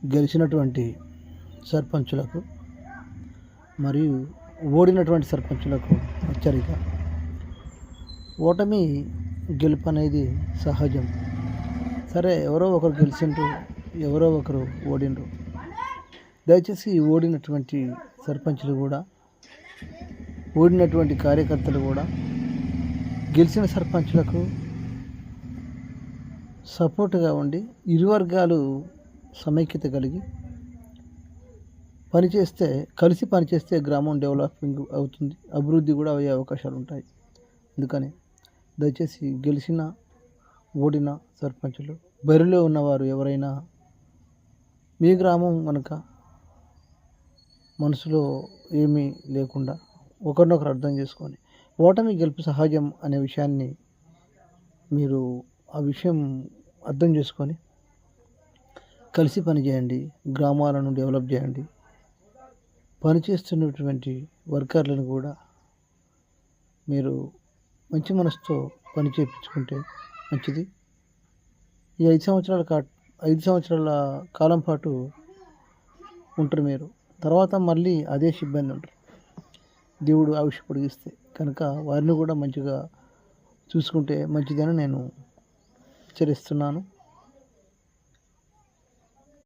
గెలిచినటువంటి సర్పంచులకు మరియు ఓడినటువంటి సర్పంచులకు హెచ్చరిక. ఓటమి గెలుపు అనేది సహజం. సరే, ఎవరో ఒకరు గెలిచిండ్రు, ఎవరో ఒకరు ఓడిండ్రు. దయచేసి ఓడినటువంటి సర్పంచులు కూడా, ఓడినటువంటి కార్యకర్తలు కూడా గెలిచిన సర్పంచులకు సపోర్టుగా ఉండి ఇరు వర్గాలు సమైక్యత కలిగి పనిచేస్తే, కలిసి పనిచేస్తే గ్రామం డెవలపింగ్ అవుతుంది, అభివృద్ధి కూడా అయ్యే అవకాశాలు ఉంటాయి. అందుకని దయచేసి గెలిచిన ఓడిన సర్పంచులు, బరిలో ఉన్నవారు ఎవరైనా మీ గ్రామం కనుక మనసులో ఏమీ లేకుండా ఒకరినొకరు అర్థం చేసుకొని, ఓటమి గెలుపు సహజం అనే విషయాన్ని మీరు ఆ విషయం అర్థం చేసుకొని కలిసి పనిచేయండి, గ్రామాలను డెవలప్ చేయండి. పనిచేస్తున్నటువంటి వర్కర్లను కూడా మీరు మంచి మనసుతో పని చేయించుకుంటే మంచిది. ఈ 5 సంవత్సరాల కాలం పాటు ఉంటారు మీరు. తర్వాత మళ్ళీ అదే సిబ్బంది ఉంటారు, దేవుడు ఆయుష్ పొడిగిస్తే. కనుక వారిని కూడా మంచిగా చూసుకుంటే మంచిదని నేను హెచ్చరిస్తున్నాను.